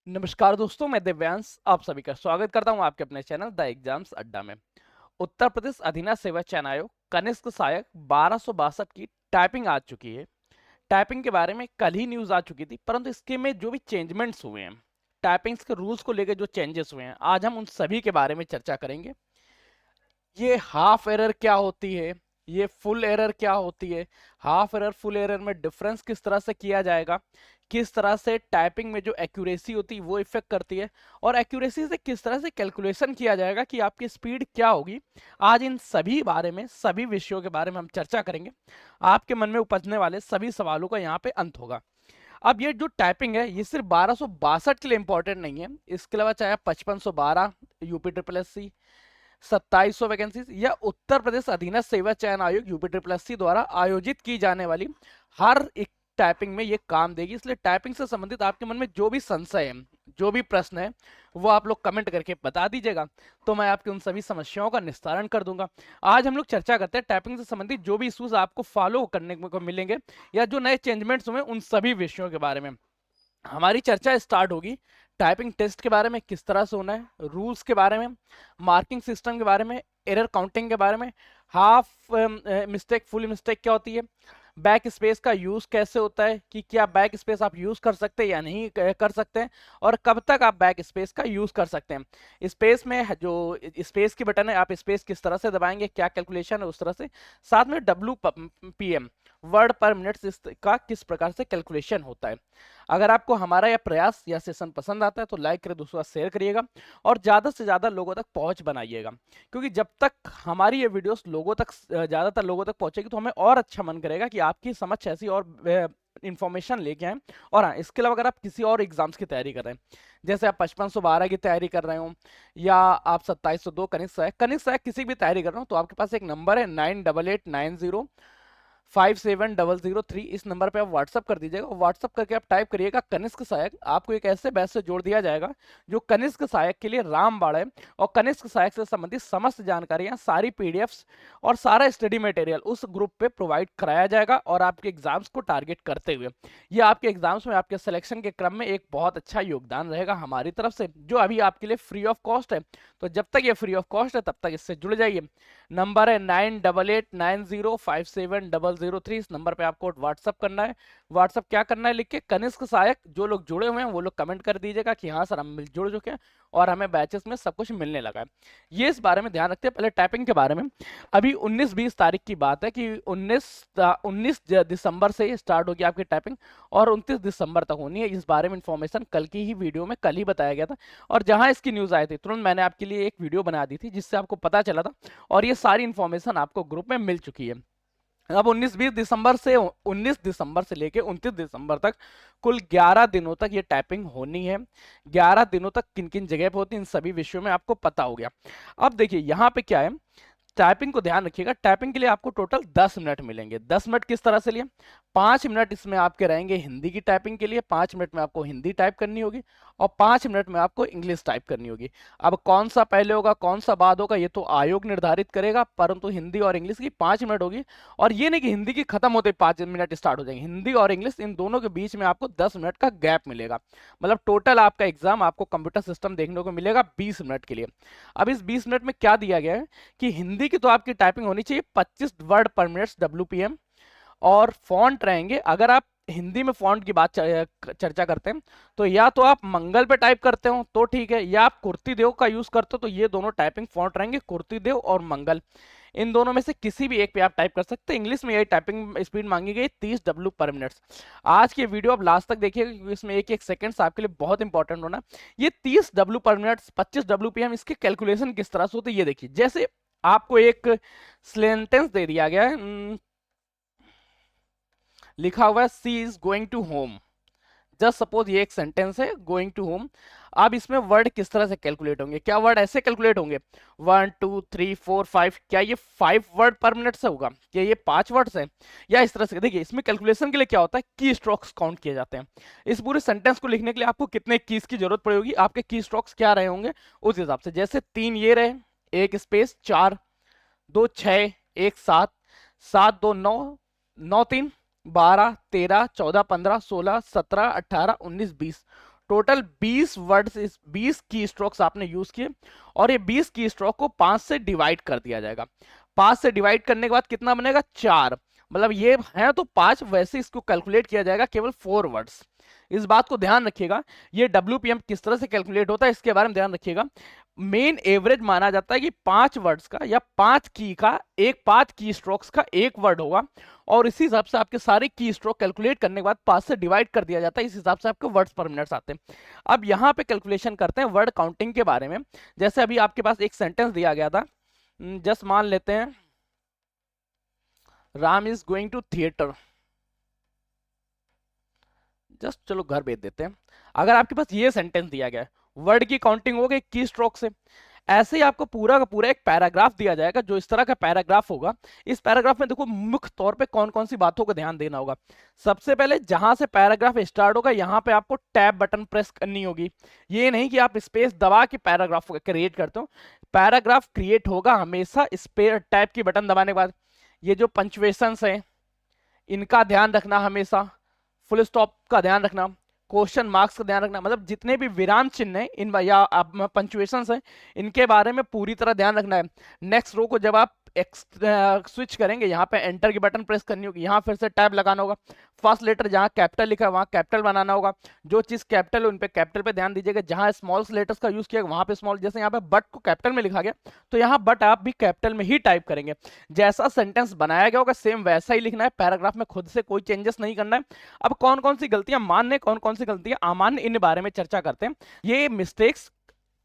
नमस्कार दोस्तों, मैं दिव्यांश आप सभी का स्वागत करता हूं आपके अपने चैनल द एग्जाम्स अड्डा में। उत्तर प्रदेश अधीनस्थ सेवा चयन आयोग कनिष्क सहायक 1262 की टाइपिंग आ चुकी है। टाइपिंग के बारे में कल ही न्यूज आ चुकी थी, परंतु इसके में जो भी चेंजमेंट्स हुए हैं, टाइपिंग्स के रूल्स को लेकर जो चेंजेस हुए हैं, आज हम उन सभी के बारे में चर्चा करेंगे। ये हाफ एरर क्या होती है, ये फुल एरर क्या होती है, हाफ एरर फुल एरर में डिफरेंस किस तरह से किया जाएगा, किस तरह से टाइपिंग में जो एक्यूरेसी होती है वो इफेक्ट करती है, और एक्यूरेसी से किस तरह से कैलकुलेशन किया जाएगा कि आपकी स्पीड क्या होगी। आज इन सभी बारे में, सभी विषयों के बारे में हम चर्चा करेंगे। आपके मन में उपजने वाले सभी सवालों का यहाँ पे अंत होगा। अब ये जो टाइपिंग है, ये सिर्फ 1262 के लिए इंपॉर्टेंट नहीं है। इसके अलावा चाहे 5512 UP triple S C, 2700 vacancies या उत्तर प्रदेश अधीनस्थ सेवा चयन आयोग यूपी ट्रिपल एस सी द्वारा आयोजित की जाने वाली हर एक टाइपिंग में ये काम देगी। इसलिए टाइपिंग से संबंधित आपके मन में जो भी संशय है, जो भी प्रश्न है, वो आप लोग कमेंट करके बता दीजिएगा, तो मैं आपकी उन सभी समस्याओं का निस्तारण कर दूंगा। आज हम लोग चर्चा करते हैं टाइपिंग से संबंधित जो भी इश्यूज आपको फॉलो करने को मिलेंगे या जो नए चेंजमेंट्स हुए उन सभी विषयों के बारे में हमारी चर्चा स्टार्ट होगी। टाइपिंग टेस्ट के बारे में, किस तरह से होना है, रूल्स के बारे में, मार्किंग सिस्टम के बारे में, एरर काउंटिंग के बारे में, हाफ मिस्टेक फुल मिस्टेक क्या होती है, बैक स्पेस का यूज कैसे होता है कि क्या बैक स्पेस आप यूज कर सकते हैं या नहीं कर सकते हैं, और कब तक आप बैक स्पेस का यूज कर सकते हैं। स्पेस में जो स्पेस की बटन है, आप स्पेस किस तरह से दबाएंगे, क्या कैलकुलेशन है उस तरह से। साथ में WPM वर्ड पर मिनट का किस प्रकार से कैलकुलेशन होता है। अगर आपको हमारा यह प्रयास या सेशन पसंद आता है तो लाइक करें, दूसरा शेयर करिएगा और ज़्यादा से ज़्यादा लोगों तक पहुंच बनाइएगा, क्योंकि जब तक हमारी ये वीडियोस लोगों तक, ज़्यादातर लोगों तक पहुंचेगी तो हमें और अच्छा मन करेगा कि आपकी समझ ऐसी और इन्फॉर्मेशन लेके आए। और हाँ, इसके अलावा अगर आप किसी और एग्जाम्स की तैयारी कर रहे हैं, जैसे आप 5512 की तैयारी कर रहे हो या आप 2702 कनिष्क सहायक किसी भी तैयारी कर रहे हो, तो आपके पास एक नंबर है 9889057003। इस नंबर पे आप व्हाट्सअप कर दीजिएगा। व्हाट्सअप करके आप टाइप करिएगा कनिष्क सहायक, आपको एक ऐसे बैच से जोड़ दिया जाएगा जो कनिष्क सहायक के लिए रामबाण है, और कनिष्क सहायक से संबंधित समस्त जानकारियां, सारी पीडीएफ्स और सारा स्टडी मटेरियल उस ग्रुप पे प्रोवाइड कराया जाएगा। और आपके एग्जाम्स को टारगेट करते हुए ये आपके एग्जाम्स में, आपके सिलेक्शन के क्रम में एक बहुत अच्छा योगदान रहेगा हमारी तरफ से, जो अभी आपके लिए फ्री ऑफ कॉस्ट है। तो जब तक ये फ्री ऑफ कॉस्ट है तब तक इससे जुड़ जाइए। नंबर है 9889057003। इस नंबर पे आपको व्हाट्सअप करना है। व्हाट्सअप क्या करना है, लिख के कनिष्क सहायक, जो लोग जुड़े हुए हैं वो लोग कमेंट कर दीजिएगा कि हाँ सर हम जुड़ चुके हैं और हमें बैचेस में सब कुछ मिलने लगा है। ये इस बारे में ध्यान रखते हैं। पहले टाइपिंग के बारे में, अभी 19-20 तारीख की बात है कि 19 दिसंबर से स्टार्ट होगी आपकी टाइपिंग और 29 दिसंबर तक होनी है। इस बारे में इंफॉर्मेशन कल की ही वीडियो में कल ही बताया गया था, और जहां इसकी न्यूज आई थी तुरंत मैंने आपके लिए एक वीडियो बना दी थी जिससे आपको पता चला था, और ये सारी इंफॉर्मेशन आपको ग्रुप में मिल चुकी है। अब 19 दिसंबर से लेके 29 दिसंबर तक कुल 11 दिनों तक ये टाइपिंग होनी है। 11 दिनों तक किन किन जगह पे होती है इन सभी विषयों में आपको पता हो गया। अब देखिए यहाँ पे क्या है, टाइपिंग को ध्यान रखिएगा। टाइपिंग के लिए आपको टोटल 10 मिनट मिलेंगे। 10 मिनट किस तरह से लिए, 5 मिनट इसमें आपके रहेंगे हिंदी की टाइपिंग के लिए, 5 मिनट में आपको हिंदी टाइप करनी होगी और 5 मिनट में आपको इंग्लिश टाइप करनी होगी। अब कौन सा पहले होगा कौन सा बाद होगा ये तो आयोग निर्धारित करेगा, परंतु हिंदी और इंग्लिश की 5 मिनट होगी। और ये नहीं कि हिंदी की खत्म होते 5 मिनट स्टार्ट हो जाएंगे, हिंदी और इंग्लिश इन दोनों के बीच में आपको 10 मिनट का गैप मिलेगा। मतलब टोटल आपका एग्जाम आपको कंप्यूटर सिस्टम देखने को मिलेगा 20 मिनट के लिए। अब इस 20 मिनट में क्या दिया गया है कि हिंदी की तो आपकी टाइपिंग होनी चाहिए 25 वर्ड पर मिनट WPM, और फॉन्ट रहेंगे, अगर आप हिंदी में फॉन्ट की बात चर्चा करते हैं तो या तो आप मंगल पे टाइप करते हो तो ठीक है, या आप कुर्ती देव का यूज करते हो तो ये दोनों टाइपिंग फॉन्ट रहेंगे, कुर्ती देव और मंगल। इन दोनों में से किसी भी एक पे आप टाइप कर सकते हैं। इंग्लिश में यही टाइपिंग स्पीड मांगी गई 30 W पर मिनट। आज की वीडियो आप लास्ट तक देखिएगा क्योंकि इसमें एक एक सेकंड्स आपके लिए बहुत इंपॉर्टेंट होना। ये 30 W पर मिनट, 25 WPM, इसके कैलकुलेशन किस तरह से होते हैं ये देखिए। जैसे आपको एक सेंटेंस दे दिया गया है, लिखा हुआ है she is going to home. Just suppose ये एक सेंटेंस है गोइंग टू होम। अब इसमें वर्ड किस तरह से कैलकुलेट होंगे, क्या वर्ड ऐसे कैलकुलेट होंगे 1 2 3 4 5, क्या ये 5 वर्ड पर मिनट से होगा, क्या ये 5 वर्ड से, या इस तरह से। देखिए इसमें कैलकुलेशन के लिए क्या होता है, की स्ट्रोक्स काउंट किए जाते हैं। इस पूरे सेंटेंस को लिखने के लिए आपको कितने कीज की जरूरत पड़ेगी, आपके की स्ट्रोक्स क्या रहे होंगे उस हिसाब से। जैसे 3 ये रहे, एक स्पेस 4, 2 6, 1 7, 7 2 9, 9 3 12 13 14 15 16 17 18 19 20, टोटल 20 वर्ड्स, इस 20 की स्ट्रोक्स आपने यूज किए और ये 20 की स्ट्रोक को 5 से डिवाइड कर दिया जाएगा। 5 से डिवाइड करने के बाद कितना बनेगा? 4। मतलब ये है तो 5, वैसे इसको कैलकुलेट किया जाएगा केवल 4 वर्ड्स। इस बात को ध्यान रखिएगा। ये WPM किस तरह से कैलकुलेट होता है इसके बारे में ध्यान रखिएगा। मेन एवरेज माना जाता है कि 5 वर्ड्स का या 5 की का एक 5 की स्ट्रोक्स का एक वर्ड होगा और इसी हिसाब से आपके सारे की स्ट्रोक कैलकुलेट करने के बाद 5 से डिवाइड कर दिया जाता है। इस हिसाब से आपके वर्ड्स पर मिनट्स आते हैं। अब यहाँ पे कैलकुलेशन करते हैं वर्ड काउंटिंग के बारे में। जैसे अभी आपके पास एक सेंटेंस दिया गया था, जस्ट मान लेते हैं Ram is going to theatre, just चलो घर भेज देते हैं। अगर आपके पास ये सेंटेंस दिया गया है, वर्ड की काउंटिंग हो गई की स्ट्रोक से, ऐसे ही आपको पूरा का पूरा एक पैराग्राफ दिया जाएगा जो इस तरह का पैराग्राफ होगा। इस पैराग्राफ में देखो मुख्य तौर पे कौन कौन सी बातों को ध्यान देना होगा। सबसे पहले जहां से पैराग्राफ स्टार्ट होगा यहां पे आपको टैब बटन प्रेस करनी होगी। ये नहीं कि आप स्पेस दबा के पैराग्राफ क्रिएट करते हो। पैराग्राफ क्रिएट होगा हमेशा स्पेस टैब की बटन दबाने के बाद। ये जो पंक्चुएशंस है इनका ध्यान रखना, हमेशा फुल स्टॉप का ध्यान रखना, क्वेश्चन मार्क्स का ध्यान रखना, मतलब जितने भी विराम चिन्ह है इन या पंक्चुएशंस हैं इनके बारे में पूरी तरह ध्यान रखना है। नेक्स्ट रो को जब आप स्विच करेंगे यहाँ पे एंटर की बटन प्रेस करनी होगी, यहाँ फिर से टैब लगाना होगा। फर्स्ट लेटर जहाँ कैपिटल लिखा है वहाँ कैपिटल बनाना होगा। जो चीज कैपिटल है उन पे कैपिटल पे ध्यान दीजिएगा। जहाँ स्मॉल लेटर्स का यूज किया वहाँ पे स्मॉल, जैसे यहाँ पे बट को कैपिटल में लिखा गया तो यहाँ बट आप भी कैपिटल में ही टाइप करेंगे। जैसा सेंटेंस बनाया गया होगा सेम वैसा ही लिखना है। पैराग्राफ में खुद से कोई चेंजेस नहीं करना है। अब कौन कौन सी गलतियां मान्य, कौन कौन सी गलतियां अमान्य, इन बारे में चर्चा करते हैं। ये मिस्टेक्स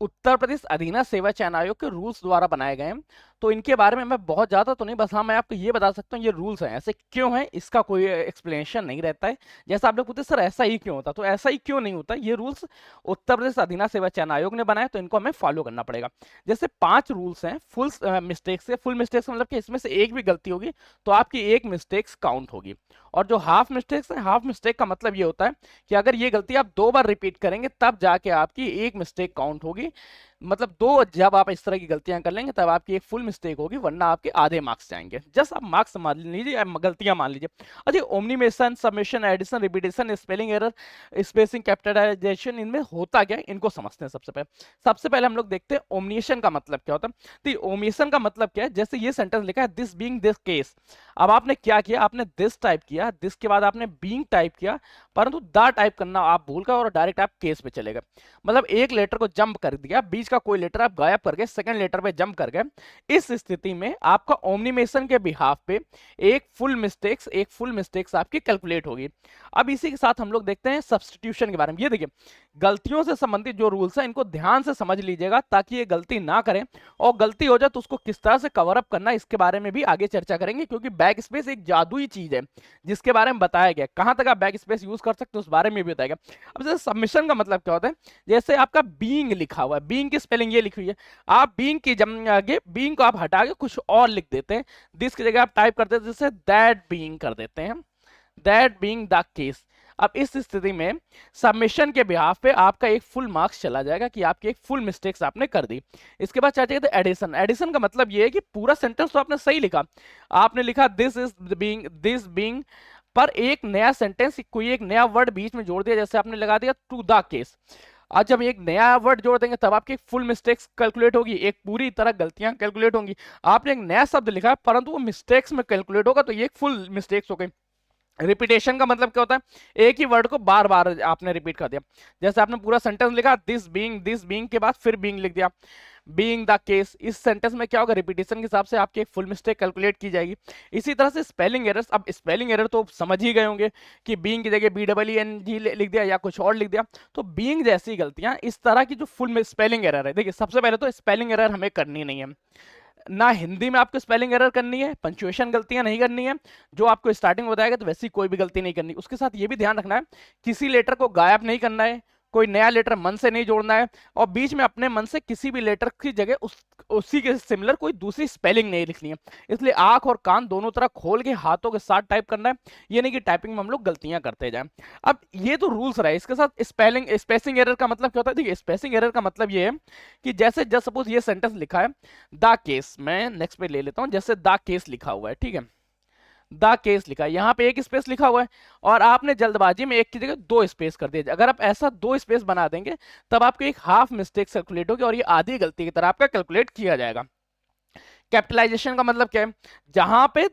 उत्तर प्रदेश अधीना सेवा चयन आयोग के रूल्स द्वारा बनाए गए हैं, तो इनके बारे में मैं बहुत ज्यादा तो नहीं, बस हाँ मैं आपको ये बता सकता हूँ ये रूल्स हैं। ऐसे क्यों है इसका कोई एक्सप्लेनेशन नहीं रहता है। जैसा आप लोग पूछते सर ऐसा ही क्यों होता, तो ऐसा ही क्यों नहीं होता। ये रूल्स उत्तर प्रदेश अधीना सेवा चयन आयोग ने बनाए तो इनको हमें फॉलो करना पड़ेगा। जैसे 5 रूल्स हैं फुल मिस्टेक्स से। फुल मिस्टेक्स मतलब कि इसमें से एक भी गलती होगी तो आपकी एक मिस्टेक्स काउंट होगी। और जो हाफ मिस्टेक्स है, हाफ मिस्टेक का मतलब ये होता है कि अगर ये गलती आप 2 बार रिपीट करेंगे तब जाके आपकी एक मिस्टेक काउंट होगी। मतलब 2 जब आप इस तरह की गलतियां कर लेंगे तब आपकी एक फुल मिस्टेक होगी, वरना आपके आधे मार्क्स जाएंगे। जस्ट आप मार्क्स मान लीजिए या गलतियां मान लीजिए। अच्छा, omission, submission, addition, repetition, spelling error, spacing, capitalization, इनमें होता क्या है इनको समझते हैं। सबसे पहले हम लोग देखते हैं ओमनीशन का मतलब क्या होता है। तो ओमनीशन का मतलब क्या है, जैसे ये सेंटेंस लिखा है दिस बीइंग दिस केस। अब आपने क्या किया, आपने दिस टाइप किया, दिस के बाद आपने बीइंग टाइप किया, परंतु द टाइप करना आप भूल गए और डायरेक्ट आप केस पे चले गए। मतलब एक लेटर को जंप कर दिया, बीच का कोई लेटर आप गायब कर गए, सेकंड लेटर पे जंप कर गए। इस स्थिति में आपका ओमनीमेशन के बिहाफ पे एक फुल मिस्टेक्स आपकी कैलकुलेट होगी। अब इसी के साथ हम लोग देखते हैं सब्स्टिट्यूशन के बारे में। ये देखिए गलतियों से संबंधित जो रूल्स हैं इनको ध्यान से समझ लीजिएगा ताकि ये गलती ना करें, और गलती हो जाए तो उसको किस तरह से कवर अप करना इसके बारे में भी आगे चर्चा करेंगे, क्योंकि बैक स्पेस एक जादुई चीज है जिसके बारे में बताया गया। कहां तक आप बैक स्पेस यूज कर सकते हैं उस बारे में भी बताया गया। अब जैसे सबमिशन का मतलब क्या होता है, जैसे आपका बीइंग लिखा हुआ है, बीइंग की स्पेलिंग ये लिखी हुई है, आप बीइंग की आगे बीइंग को आप हटा के कुछ और लिख देते हैं। दिस की जगह आप टाइप करते हैं जैसे दैट बीइंग कर देते हैं, दैट बीइंग द केस। अब इस स्थिति में सबमिशन के बिहाफ पे आपका एक फुल मार्क्स चला जाएगा कि आपकी एक फुल मिस्टेक्स आपने कर दी। इसके बाद चाहिए एडिशन। एडिशन का मतलब ये है कि पूरा सेंटेंस तो आपने सही लिखा, आपने लिखा दिस बीइंग, पर एक नया सेंटेंस, कोई एक नया वर्ड बीच में जोड़ दिया, जैसे आपने लगा दिया टू द केस। आज जब एक नया वर्ड जोड़ देंगे तब आपकी एक फुल मिस्टेक्स कैलकुलेट होगी, एक पूरी तरह गलतियां कैलकुलेट होंगी। आपने एक नया शब्द लिखा परंतु वो मिस्टेक्स में कैलकुलेट होगा तो ये एक फुल मिस्टेक्स हो गई। रिपीटेशन का मतलब क्या होता है, एक ही वर्ड को बार बार आपने रिपीट कर दिया। जैसे आपने पूरा सेंटेंस लिखा दिस बीइंग के बाद फिर बीइंग लिख दिया, बीइंग द केस। इस सेंटेंस में क्या होगा, रिपीटेशन के हिसाब से आपकी एक फुल मिस्टेक कैलकुलेट की जाएगी। इसी तरह से स्पेलिंग एरर्स। अब स्पेलिंग एरर तो समझ ही गए होंगे कि बीइंग की जगह BEENG लिख दिया या कुछ और लिख दिया, तो बीइंग जैसी गलतियां, इस तरह की जो फुल स्पेलिंग एरर है। देखिए सबसे पहले तो स्पेलिंग एरर हमें करनी नहीं है, ना हिंदी में आपको स्पेलिंग एरर करनी है, पंक्चुएशन गलतियां नहीं करनी है, जो आपको स्टार्टिंग में बताएगा तो वैसी कोई भी गलती नहीं करनी। उसके साथ ये भी ध्यान रखना है किसी लेटर को गायब नहीं करना है, कोई नया लेटर मन से नहीं जोड़ना है, और बीच में अपने मन से किसी भी लेटर की जगह उसी के सिमिलर कोई दूसरी स्पेलिंग नहीं लिखनी है। इसलिए आंख और कान दोनों तरह खोल के हाथों के साथ टाइप करना है, ये नहीं कि टाइपिंग में हम लोग गलतियां करते जाएं। अब ये तो रूल्स रहे, इसके साथ स्पेसिंग एरर का मतलब क्या होता है। देखिए स्पेसिंग एरर का मतलब ये है कि जैसे जस्ट सपोज ये सेंटेंस लिखा है द केस, मैं नेक्स्ट पे ले लेता हूं, जैसे द केस लिखा हुआ है, ठीक है, द केस लिखा है, यहाँ पे एक स्पेस लिखा हुआ है और आपने जल्दबाजी में एक की जगह दो स्पेस कर दिया। अगर आप ऐसा दो स्पेस बना देंगे तब आपको एक हाफ मिस्टेक कैलकुलेट होगी और ये आधी गलती की तरह आपका कैलकुलेट किया जाएगा। कैपिटलाइजेशन का मतलब क्या है, जहां पे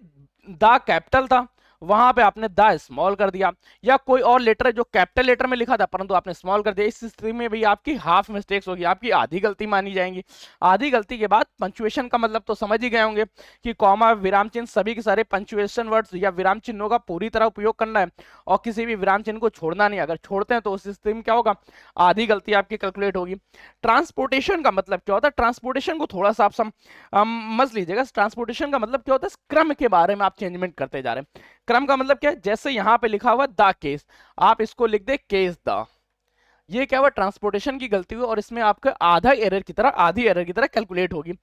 द कैपिटल था वहां पे आपने द स्मॉल कर दिया, या कोई और लेटर है जो कैपिटल लेटर में लिखा था परंतु आपने स्मॉल कर दिया, इस स्थिति में भी आपकी हाफ मिस्टेक्स होगी, आपकी आधी गलती मानी जाएंगी। आधी गलती के बाद पंचुएशन का मतलब तो समझ ही गए होंगे कि कॉमा, विराम चिन्ह, सभी के सारे पंचुएशन वर्ड्स या विराम चिन्हों का पूरी तरह उपयोग करना है और किसी भी विराम चिन्ह को छोड़ना नहीं। अगर छोड़ते हैं तो उस स्थिति में क्या होगा, आधी गलती आपकी कैलकुलेट होगी। ट्रांसपोर्टेशन का मतलब क्या होता है, ट्रांसपोर्टेशन को थोड़ा सा आप समझ लीजिएगा। ट्रांसपोर्टेशन का मतलब क्या होता है, क्रम के बारे में आप चेंजमेंट करते जा रहे हैं। क्रम का मतलब क्या है, जैसे यहां पे लिखा हुआ द केस, आप इसको लिख दे केस द, ये क्या हुआ, ट्रांसपोर्टेशन की गलती हुई और इसमें आपका आधी एरर की तरह कैलकुलेट होगी।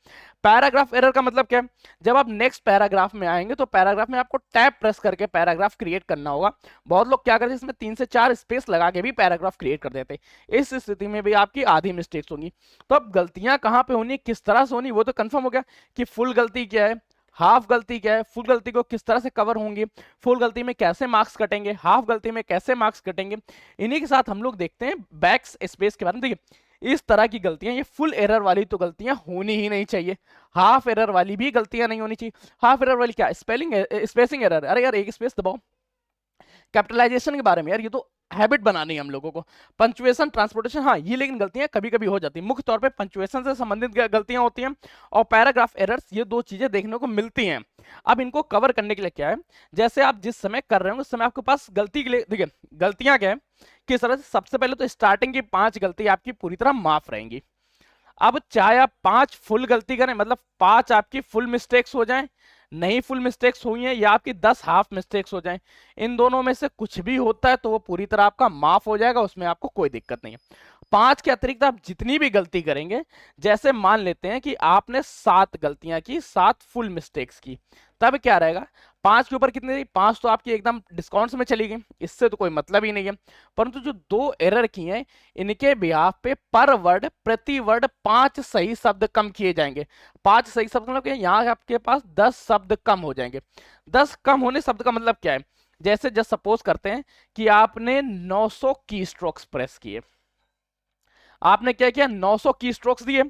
पैराग्राफ एरर का मतलब क्या है, जब आप नेक्स्ट पैराग्राफ में आएंगे तो पैराग्राफ में आपको टैब प्रेस करके पैराग्राफ क्रिएट करना होगा। बहुत लोग क्या करते हैं, इसमें 3 से 4 स्पेस लगा के भी पैराग्राफ क्रिएट कर देते हैं, इस स्थिति में भी आपकी आधी मिस्टेक्स होंगी। तो अब गलतियां कहां पे होनी, किस तरह से होनी, वो तो कंफर्म हो गया कि फुल गलती क्या है, हाफ गलती क्या है, फुल गलती को किस तरह से कवर होंगी, फुल गलती में कैसे मार्क्स कटेंगे, हाफ गलती में कैसे मार्क्स कटेंगे। इन्हीं के साथ हम लोग देखते हैं बैक स्पेस के बारे में। देखिए इस तरह की गलतियां, ये फुल एरर वाली तो गलतियां होनी ही नहीं चाहिए, हाफ एरर वाली भी गलतियां नहीं होनी चाहिए। हाफ एरर वाली क्या, स्पेसिंग एरर, अरे यार एक स्पेस दबाओ। कैपिटलाइजेशन के बारे में यार ये तो हैबिट बनानी है हम लोगों को। पंचुएशन, ट्रांसपोर्टेशन, हाँ ये लेकिन गलतियां कभी कभी हो जाती हैं, मुख्य तौर पे पंचुएशन से संबंधित गलतियां होती हैं और पैराग्राफ एरर्स, ये दो चीजें देखने को मिलती हैं। अब इनको कवर करने के लिए क्या है, जैसे आप जिस समय कर रहे हो उस समय आपके पास गलती के लिए, देखिए गलतियां क्या है किस तरह से, सबसे पहले तो स्टार्टिंग की 5 गलती आपकी पूरी तरह माफ रहेंगी। अब चाहे आप 5 फुल गलती करें, मतलब 5 आपकी फुल मिस्टेक्स हो जाएं, नहीं फुल मिस्टेक्स हुई हैं, या आपकी 10 हाफ मिस्टेक्स हो जाएं, इन दोनों में से कुछ भी होता है तो वो पूरी तरह आपका माफ हो जाएगा, उसमें आपको कोई दिक्कत नहीं है। 5 के अतिरिक्त आप जितनी भी गलती करेंगे, जैसे मान लेते हैं कि आपने 7 गलतियां की, 7 फुल मिस्टेक्स की, तब क्या रहेगा, 5 के ऊपर कितनी रही, 5 तो आपकी एकदम डिस्काउंट्स में चली गई, इससे तो कोई मतलब ही नहीं है। परंतु जो 2 एरर की हैं, इनके बिहाफ पे पर वर्ड, प्रति वर्ड 5 सही शब्द कम किए जाएंगे। 5 सही शब्द मतलब यहाँ आपके पास 10 शब्द कम हो जाएंगे। 10 कम होने शब्द का मतलब क्या है, जैसे जस्ट सपोज करते हैं कि आपने 900 की स्ट्रोक्स प्रेस किए, आपने क्या किया, 900 की स्ट्रोक्स दिए।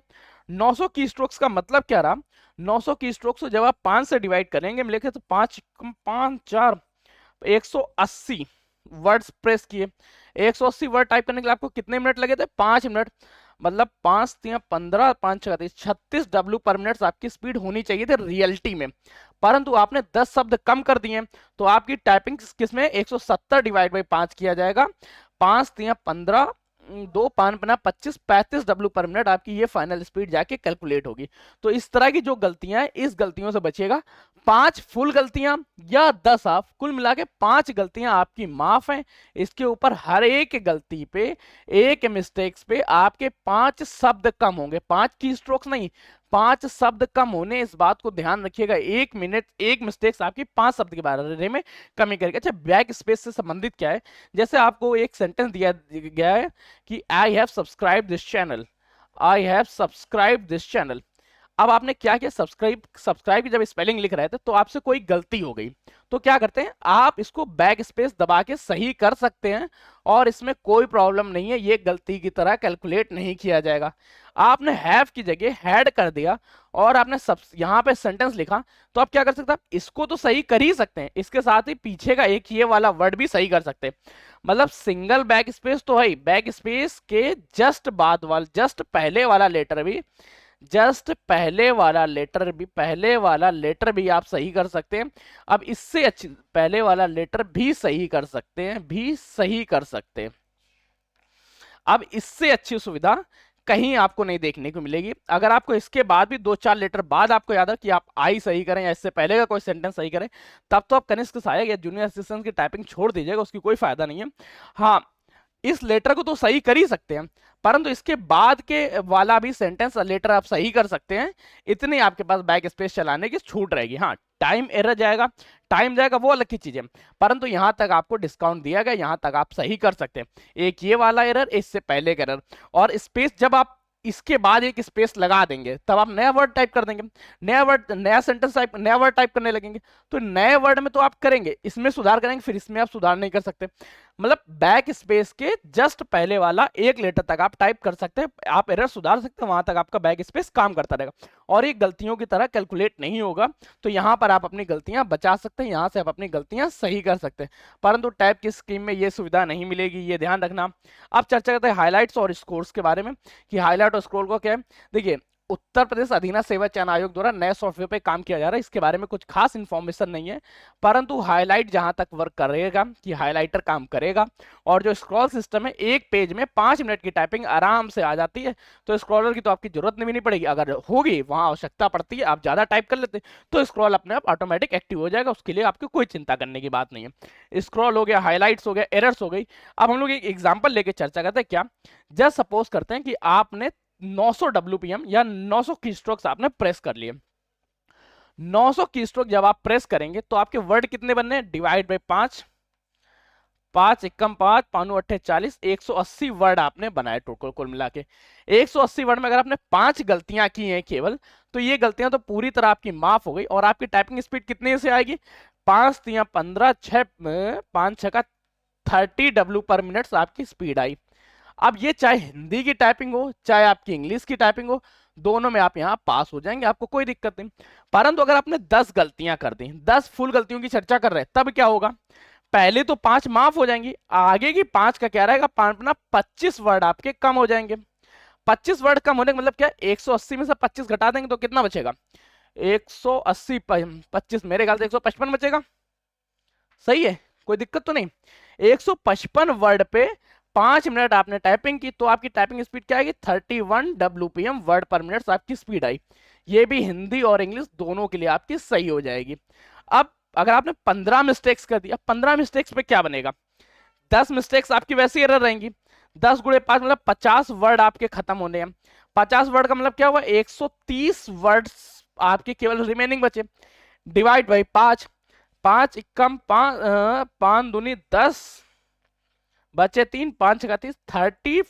900 की स्ट्रोक्स का मतलब क्या रहा, 900 की स्ट्रोक्स को जब आप 5 से डिवाइड करेंगे, हम लिखे तो 5 5 4 180 वर्ड्स प्रेस किए। 180 वर्ड टाइप करने के लिए आपको कितने मिनट लगे थे, 5 मिनट, मतलब 5 3 15 5 6 36 डब्ल्यू पर मिनट आपकी स्पीड होनी चाहिए थी रियलिटी में, परंतु आपने 10 शब्द कम कर दिए, तो आपकी टाइपिंग किसमें 170 डिवाइड बाई 5 किया जाएगा, 5 3 15 2 5 5 25 35 डब्ल्यू पर मिनट आपकी ये फाइनल स्पीड जाके कैलकुलेट होगी। तो इस तरह की जो गलतियां हैं, इस गलतियों से बचिएगा। 5 फुल गलतियां या 10 हाफ, कुल मिला के 5 गलतियां आपकी माफ हैं। इसके ऊपर हर एक गलती पे, एक मिस्टेक्स पे आपके 5 शब्द कम होंगे, 5 की स्ट्रोक्स नहीं, 5 शब्द कम होने, इस बात को ध्यान रखिएगा। एक मिनट एक मिस्टेक्स आपकी 5 शब्द के बारे में कमी करेगी। अच्छा बैक स्पेस से संबंधित क्या है, जैसे आपको एक सेंटेंस दिया गया है कि I have subscribe this channel, I have subscribe this channel. अब आपने क्या किया, सब्सक्राइब की जब स्पेलिंग लिख रहे थे तो आपसे कोई गलती हो गई, तो क्या करते हैं आप इसको बैक स्पेस दबा के सही कर सकते हैं और इसमें कोई प्रॉब्लम नहीं है, ये गलती की तरह कैलकुलेट नहीं किया जाएगा। आपने हैव की जगह हैड कर दिया और आपने सब यहां पे सेंटेंस लिखा, तो आप क्या कर सकते हैं, आप इसको तो सही कर ही सकते हैं, इसके साथ ही पीछे का एक ये वाला वर्ड भी सही कर सकते हैं। मतलब सिंगल बैक स्पेस तो है, बैक स्पेस के जस्ट बाद वाला, जस्ट पहले वाला लेटर भी, जस्ट पहले वाला लेटर भी आप सही कर सकते हैं। अब इससे अच्छी पहले वाला लेटर भी सही कर सकते हैं, अब इससे अच्छी सुविधा कहीं आपको नहीं देखने को मिलेगी। अगर आपको इसके बाद भी 2-4 लेटर बाद आपको याद है कि आप आई सही करें या इससे पहले का कोई सेंटेंस सही करें, तब तो आप कनिष्क सहायक या जूनियर असिस्टेंट की टाइपिंग छोड़ दीजिएगा, उसकी कोई फायदा नहीं है। हाँ इस लेटर को तो सही कर ही सकते हैं, परंतु इसके बाद के वाला भी सेंटेंस लेटर आप सही कर सकते हैं, इतनी आपके पास बैक स्पेस चलाने की छूट रहेगी। हाँ टाइम एरर जाएगा, टाइम जाएगा वो अलग की चीज है, परंतु यहां तक आपको डिस्काउंट दिया गया, यहां तक आप सही कर सकते हैं। एक ये वाला एरर, इससे पहले का एरर, और स्पेस जब आप इसके बाद एक स्पेस लगा देंगे, तब आप नया वर्ड टाइप कर देंगे, नया सेंटेंस टाइप, नया वर्ड टाइप करने लगेंगे। तो नए वर्ड में तो आप करेंगे, इसमें सुधार करेंगे, फिर इसमें आप सुधार नहीं कर सकते। मतलब बैक स्पेस के जस्ट पहले वाला एक लेटर तक आप टाइप कर सकते हैं, आप एरर सुधार सकते हैं, वहां तक आपका बैक स्पेस काम करता रहेगा और ये गलतियों की तरह कैलकुलेट नहीं होगा। तो यहां पर आप अपनी गलतियां बचा सकते हैं, यहां से आप अपनी गलतियां सही कर सकते हैं, परंतु टाइप की स्कीम में ये सुविधा नहीं मिलेगी, ये ध्यान रखना। अब चर्चा करते हैं हाईलाइट्स और स्कोर्स के बारे में कि हाईलाइट और स्कोर को क्या है। देखिए, उत्तर प्रदेश अधीना सेवा चयन आयोग द्वारा नए सॉफ्टवेयर पे काम किया जा रहा है, इसके बारे में कुछ खास इंफॉर्मेशन नहीं है, परंतु हाईलाइट जहां तक वर्क करेगा कि हाईलाइटर काम करेगा और जो स्क्रॉल सिस्टम है, एक पेज में 5 मिनट की टाइपिंग आराम से आ जाती है। तो स्क्रॉलर की तो आपकी जरूरत नहीं पड़ेगी, अगर होगी वहां आवश्यकता पड़ती है, आप ज्यादा टाइप कर लेते तो स्क्रॉल अपने आप ऑटोमेटिक एक्टिव हो जाएगा, उसके लिए आपको कोई चिंता करने की बात नहीं है। स्क्रॉल हो गया, हाईलाइट्स हो गया, एरर्स हो गई। अब हम लोग एक एग्जाम्पल लेके चर्चा करते हैं। क्या, जस्ट सपोज करते हैं कि आपने 900 WPM या 900 कीस्ट्रोक्स आपने प्रेस कर लिए। 900 कीस्ट्रोक जब आप प्रेस करेंगे तो आपके वर्ड कितने बनने, डिवाइड बाय 5, 5 एकम 5, 5 अट्ठे 40, 180 वर्ड आपने बनाए टोटल कुल मिला के। 180 वर्ड में अगर आपने 5 गलतियां की हैं केवल, तो ये गलतियां तो पूरी तरह आपकी माफ हो गई और आपकी टाइपिंग स्पीड कितने से आएगी, 5 3 15, 6 5 6 का 30 W पर मिनट आपकी स्पीड आई। अब ये चाहे हिंदी की टाइपिंग हो चाहे आपकी इंग्लिश की टाइपिंग हो, दोनों में आप यहां पास हो जाएंगे, आपको कोई दिक्कत नहीं। परंतु अगर आपने 10 गलतियां कर दी, 10 फुल गलतियों की चर्चा कर रहे हैं, तब क्या होगा, पहले तो 5 माफ हो जाएंगी, आगे की 5 का क्या रहेगा, 25 वर्ड आपके कम हो जाएंगे। 25 वर्ड कम होने का मतलब क्या, 180 में से 25 घटा देंगे तो कितना बचेगा, 180 25 मेरे ख्याल से 155 बचेगा। सही है, कोई दिक्कत तो नहीं। 155 वर्ड पे 5 मिनट आपने टाइपिंग की तो आपकी टाइपिंग स्पीड क्या आएगी, 31 WPM वर्ड पर मिनट आपकी स्पीड आई। ये भी हिंदी और इंग्लिश दोनों के लिए आपकी सही हो जाएगी। अब अगर आपने 15 मिस्टेक्स कर दिया, 15 मिस्टेक्स पे क्या बनेगा, 10 मिस्टेक्स आपकी वैसे एरर रहेंगी, 10 गुणे 5 मतलब 50 वर्ड आपके खत्म होने हैं। 50 वर्ड का मतलब क्या हुआ, 130 वर्ड्स आपके केवल रिमेनिंग बचे। डिवाइड बाई 5, 5 इक्कम 5, 5 दूनी 10, बचे 3, 5 छक्का 30,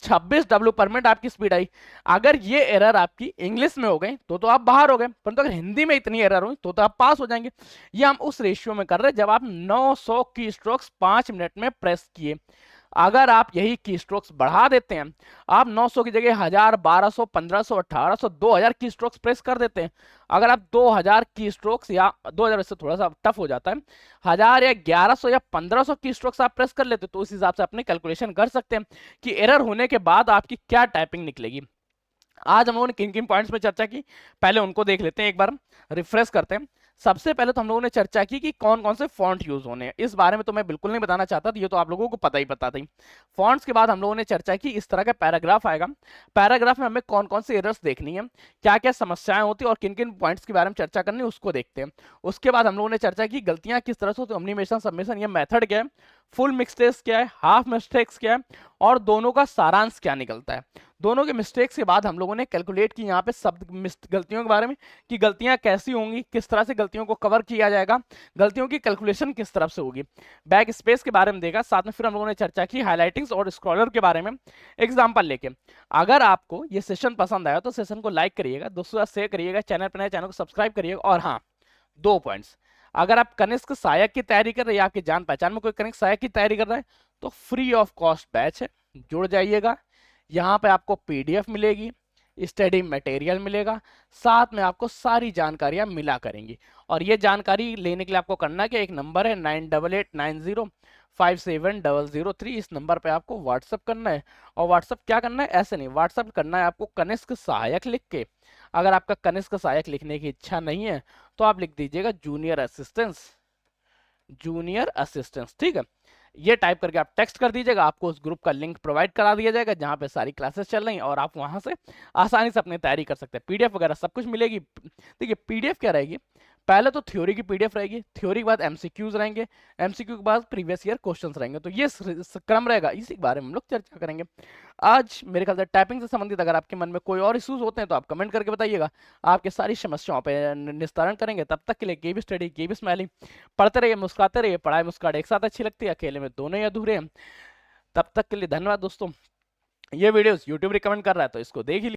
26 W पर मिनट आपकी स्पीड आई। अगर ये एरर आपकी इंग्लिश में हो गई तो आप बाहर हो गए, परंतु अगर हिंदी में इतनी एरर हुई तो आप पास हो जाएंगे। ये हम उस रेशियो में कर रहे हैं जब आप 900 की स्ट्रोक्स 5 मिनट में प्रेस किए। अगर आप यही की स्ट्रोक्स बढ़ा देते हैं, आप 900 की जगह 1000, 1200, 1500, 1800, 2000 की स्ट्रोक्स प्रेस कर देते हैं। अगर आप 2000 की स्ट्रोक्स, या 2000 से थोड़ा सा टफ हो जाता है, 1000 या 1100 या 1500 की स्ट्रोक्स आप प्रेस कर लेते, तो उस हिसाब से अपने कैलकुलेशन कर सकते हैं कि एरर होने के बाद आपकी क्या टाइपिंग निकलेगी। आज हम लोगों ने किन किन पॉइंट्स में चर्चा की, पहले उनको देख लेते हैं, एक बार रिफ्रेश करते हैं। सबसे पहले तो हम लोगों ने चर्चा की कि कौन कौन से फॉन्ट यूज होने हैं, इस बारे में तो मैं बिल्कुल नहीं बताना चाहता, ये तो आप लोगों को पता ही पता था। फॉन्ट्स के बाद हम लोगों ने चर्चा की इस तरह का पैराग्राफ आएगा, पैराग्राफ में हमें कौन कौन सी एरर्स देखनी है, क्या क्या समस्याएं होती है और किन किन पॉइंट्स के बारे में चर्चा करनी है, उसको देखते हैं। उसके बाद हम लोगों ने चर्चा की गलतियां किस तरह से होती है, ऑमनीमेशन, सबमिशन, ये मेथड क्या है, फुल मिस्टेक्स क्या है, हाफ मिस्टेक्स क्या है और दोनों का सारांश क्या निकलता है। दोनों के मिस्टेक्स के बाद हम लोगों ने कैलकुलेट की यहाँ पे शब्द गलतियों के बारे में कि गलतियां कैसी होंगी, किस तरह से गलतियों को कवर किया जाएगा, गलतियों की कैलकुलेशन किस तरफ से होगी, बैक स्पेस के बारे में देखा। साथ में फिर हम लोगों ने चर्चा की हाईलाइटिंग्स और स्क्रॉलर के बारे में एग्जाम्पल लेके। अगर आपको ये सेशन पसंद आया तो सेशन को लाइक करिएगा, दोस्तों के साथ शेयर करिएगा, चैनल पर नए चैनल को सब्सक्राइब करिएगा। और हाँ, 2 पॉइंट्स, अगर आप कनिष्क सहायक की तैयारी कर रहे हैं या आपकी जान पहचान में कोई कनिष्क सहायक की तैयारी कर रहा है तो फ्री ऑफ कॉस्ट बैच है, जुड़ जाइएगा। यहाँ पे आपको PDF मिलेगी, स्टडी मटेरियल मिलेगा, साथ में आपको सारी जानकारियां मिला करेंगी। और ये जानकारी लेने के लिए आपको करना क्या, एक नंबर है 9889057003, इस नंबर पे आपको व्हाट्सअप करना है। और व्हाट्सअप क्या करना है, ऐसे नहीं, व्हाट्सअप करना है आपको कनिष्क सहायक लिख के। अगर आपका कनिष्क सहायक लिखने की इच्छा नहीं है तो आप लिख दीजिएगा जूनियर असिस्टेंस, जूनियर असिस्टेंस, ठीक है। ये टाइप करके आप टेक्स्ट कर दीजिएगा, आपको उस ग्रुप का लिंक प्रोवाइड करा दिया जाएगा जहां पे सारी क्लासेस चल रही हैं और आप वहां से आसानी से अपनी तैयारी कर सकते हैं। PDF वगैरह सब कुछ मिलेगी। देखिए PDF क्या रहेगी, पहले तो थ्योरी की PDF रहेगी, थ्योरी के बाद MCQs रहेंगे, MCQ के बाद प्रीवियस ईयर क्वेश्चंस रहेंगे। तो ये क्रम रहेगा, इसी के बारे में हम लोग चर्चा करेंगे आज। मेरे ख्याल से टाइपिंग से संबंधित अगर आपके मन में कोई और इश्यूज होते हैं तो आप कमेंट करके बताइएगा, आपके सारी समस्याओं पर निस्तारण करेंगे। तब तक के लिए केबी स्टडी, केबी स्माइलिंग, पढ़ते रहिए, मुस्कुराते रहिए, पढ़ाई मुस्कुराहट एक साथ अच्छी लगती है, अकेले में दोनों ही अधूरे हैं। तब तक के लिए धन्यवाद दोस्तों, ये वीडियोस यूट्यूब रिकमेंड कर रहा है तो इसको देख ही